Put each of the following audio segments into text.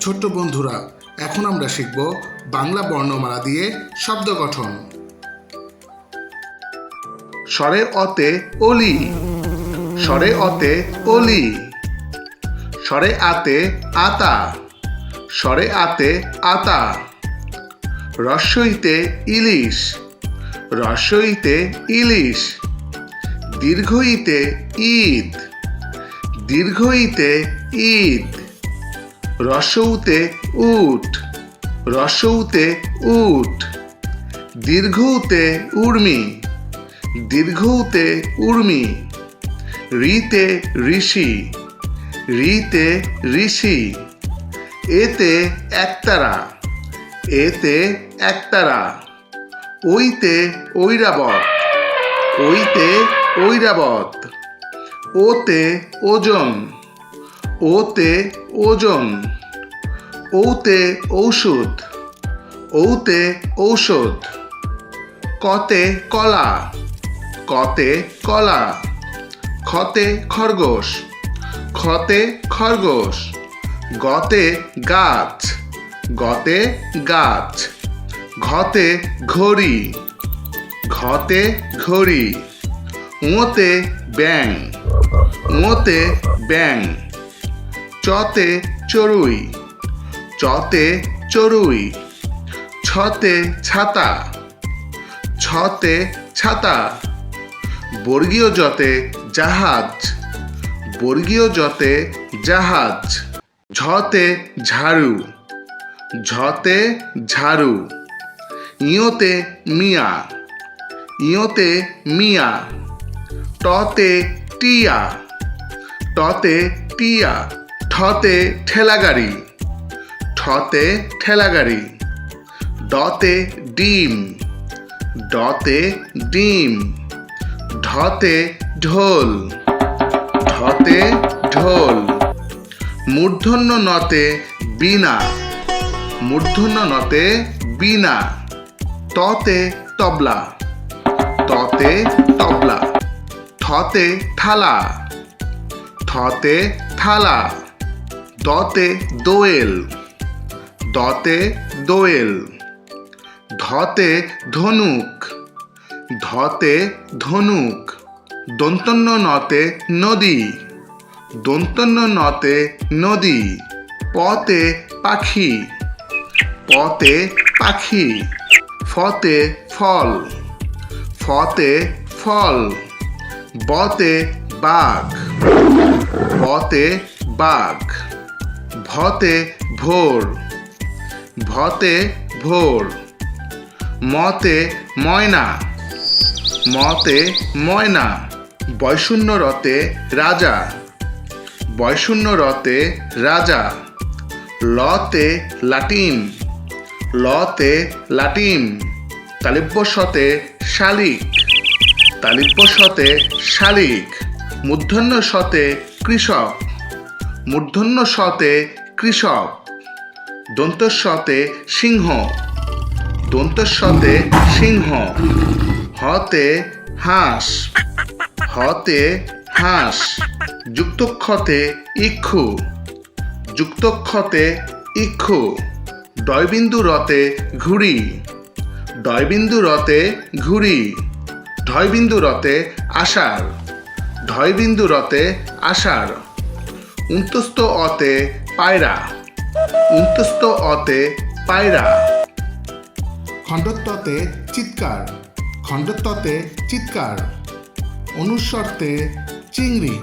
ছোট্ট বন্ধুরা, এখন আমরা শিখব বাংলা বর্ণমালা দিয়ে শব্দ গঠন। স্বরে অতে অলি, স্বরে অতে অলি। স্বরে আতে আতা, স্বরে আতে আতা। রস্বইতে ইলিশ, রস্বইতে ইলিশ। দীর্ঘইতে ঈদ, দীর্ঘইতে ঈদ। রস্বউতে উট, রস্বউতে উট। দীর্ঘউতে উর্মি, দীর্ঘউতে উর্মি। ঋতে ঋষি, ঋতে ঋষি। এতে একতারা, এতে একতারা। ওইতে ঐরাবত, ওইতে ঐরাবত। ওতে ওজন, ওতে ওজন। ওতে ঔষধ, ওতে ঔষধ। কতে কলা, কতে কলা। খতে খরগোশ, খতে খরগোশ। গতে গাছ, গতে গাছ। ঘতে ঘড়ি, ঘতে ঘড়ি। উঁতে ব্যাং, উঁতে ব্যাং। চতে চড়ুই, চতে চড়ুই। ছতে ছাতা, ছতে ছাতা। বর্গীয় জতে জাহাজ, বর্গীয় জতে জাহাজ। ঝতে ঝাড়ু, ঝতে ঝাড়ু। ইয়োতে মিয়া, ইয়োতে মিয়া। টতে টিয়া, টতে টিয়া। ঠতে ঠেলাগাড়ি, ঠতে ঠেলাগাড়ি। ডতে ডিম, ডতে ডিম। ঢতে ঢোল, ঢতে ঢোল। মূর্ধন্য নতে বীণা, মূর্ধন্য নতে বীণা। ততে তবলা, ততে তবলা। থতে থালা, থতে থালা। দতে দোয়েল, দতে দোয়েল। ধতে ধনুক, ধতে ধনুক। দন্তন্য নতে নদী, দন্তন্য নতে নদী। পতে পাখি, পতে পাখি। ফতে ফল, ফতে ফল। বতে বাঘ, বতে বাঘ। ভতে ভোর, ভতে ভোর। মতে ময়না, মতে ময়না। বয়শূন্য রতে রাজা, বয়শূন্য রতে রাজা। লতে লাটিম, লতে লাটিম। তালিব্য শতে শালিক, তালিব্য শতে শালিক। মূর্ধন্য শতে কৃষক, মূর্ধন্য শতে কৃষক। দন্তস্বতে সিংহ, দন্তস্বতে সিংহ। হতে হাঁস, হতে হাঁস। যুক্তক্ষতে ইক্ষু, যুক্তক্ষতে ইক্ষু। ডয়বিন্দু রতে ঘুড়ি, ডয়বিন্দু রতে ঘুড়ি। ঢয়বিন্দু রতে আষাঢ়, ঢয়বিন্দু রতে আষাঢ়। উন্তস্ত অতে পায়রা, উন্তস্ত অতে পায়রা। খণ্ডত্বতে চিৎকার, খণ্ডত্বতে চিৎকার। অনুস্বরতে চিংড়ি,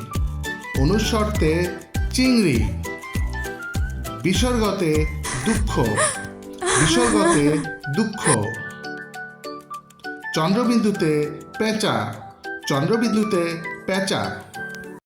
অনুস্বরতে চিংড়ি। বিসর্গতে দুঃখ, বিসর্গতে দুঃখ। চন্দ্রবিন্দুতে পেঁচা, চন্দ্রবিন্দুতে পেঁচা।